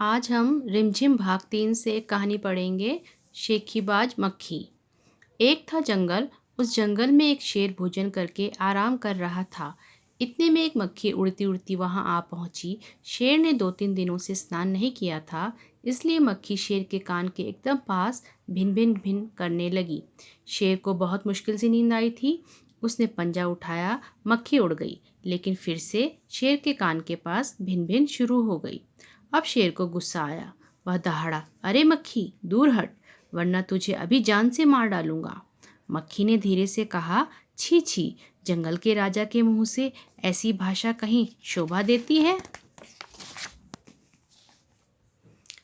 आज हम रिमझिम भाग 3 से एक कहानी पढ़ेंगे। शेखीबाज मक्खी। एक था जंगल। उस जंगल में एक शेर भोजन करके आराम कर रहा था। इतने में एक मक्खी उड़ती उड़ती वहां आ पहुंची। शेर ने 2-3 दिनों से स्नान नहीं किया था, इसलिए मक्खी शेर के कान के एकदम पास भिन भिन भिन करने लगी। शेर को बहुत मुश्किल से नींद आई थी। उसने पंजा उठाया, मक्खी उड़ गई, लेकिन फिर से शेर के कान के पास भिन भिन शुरू हो गई। अब शेर को गुस्सा आया। वह दहाड़ा, अरे मक्खी, दूर हट, वरना तुझे अभी जान से मार डालूंगा। मक्खी ने धीरे से कहा, छी छी, जंगल के राजा के मुंह से ऐसी भाषा कहीं शोभा देती है।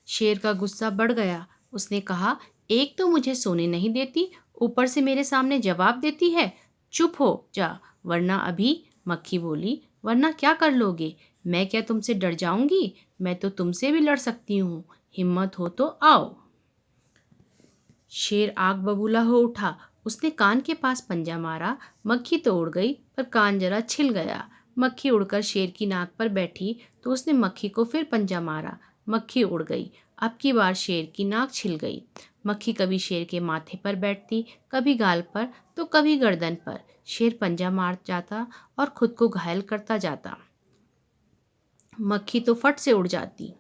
शेर का गुस्सा बढ़ गया। उसने कहा, एक तो मुझे सोने नहीं देती, ऊपर से मेरे सामने जवाब देती है। चुप हो जा, वरना अभी। मक्खी बोली, वरना क्या कर लोगे? मैं क्या तुमसे डर जाऊंगी? मैं तो तुमसे भी लड़ सकती हूँ। हिम्मत हो तो आओ। शेर आग बबूला हो उठा। उसने कान के पास पंजा मारा। मक्खी तो उड़ गई, पर कान जरा छिल गया। मक्खी उड़कर शेर की नाक पर बैठी तो उसने मक्खी को फिर पंजा मारा। मक्खी उड़ गई। अब की बार शेर की नाक छिल गई। मक्खी कभी शेर के माथे पर बैठती, कभी गाल पर, तो कभी गर्दन पर। शेर पंजा मार जाता और खुद को घायल करता जाता। मक्खी तो फट से उड़ जाती।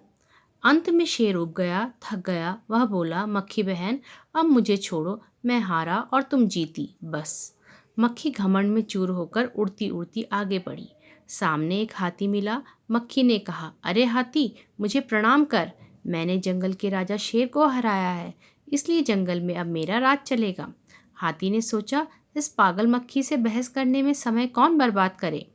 अंत में शेर उब गया, थक गया। वह बोला, मक्खी बहन, अब मुझे छोड़ो, मैं हारा और तुम जीती, बस। मक्खी घमंड में चूर होकर उड़ती उड़ती आगे बढ़ी। सामने एक हाथी मिला। मक्खी ने कहा, अरे हाथी, मुझे प्रणाम कर। मैंने जंगल के राजा शेर को हराया है, इसलिए जंगल में अब मेरा राज चलेगा। हाथी ने सोचा, इस पागल मक्खी से बहस करने में समय कौन बर्बाद करे।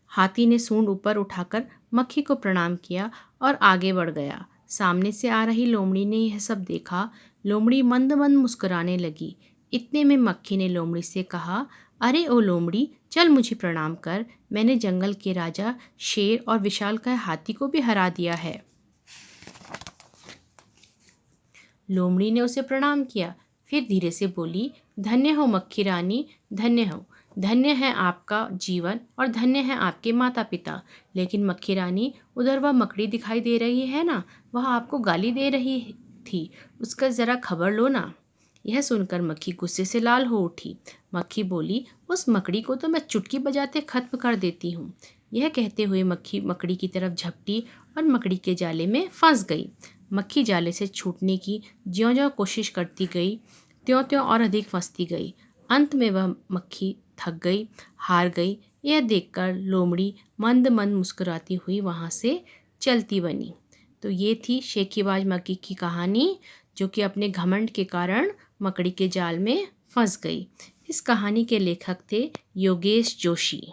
हाथी ने सूंड ऊपर उठाकर मक्खी को प्रणाम किया और आगे बढ़ गया। सामने से आ रही लोमड़ी ने यह सब देखा। लोमड़ी मंद मंद मुस्कुराने लगी। इतने में मक्खी ने लोमड़ी से कहा, अरे ओ लोमड़ी, चल मुझे प्रणाम कर। मैंने जंगल के राजा शेर और विशालकाय हाथी को भी हरा दिया है। लोमड़ी ने उसे प्रणाम किया, फिर धीरे से बोली, धन्य हो मक्खी रानी, धन्य हो। धन्य है आपका जीवन और धन्य है आपके माता पिता। लेकिन मक्खी रानी, उधर वह मकड़ी दिखाई दे रही है ना, वह आपको गाली दे रही थी, उसका ज़रा खबर लो ना। यह सुनकर मक्खी गुस्से से लाल हो उठी। मक्खी बोली, उस मकड़ी को तो मैं चुटकी बजाते खत्म कर देती हूँ। यह कहते हुए मक्खी मकड़ी की तरफ झपटी और मकड़ी के जाले में फंस गई। मक्खी जाले से छूटने की ज्यों-ज्यों कोशिश करती गई, त्यों-त्यों और अधिक फंसती गई। अंत में वह मक्खी थक गई, हार गई। यह देखकर लोमड़ी मंद मंद मुस्कुराती हुई वहाँ से चलती बनी। तो ये थी शेखीबाज मक्खी की कहानी, जो कि अपने घमंड के कारण मकड़ी के जाल में फंस गई। इस कहानी के लेखक थे योगेश जोशी।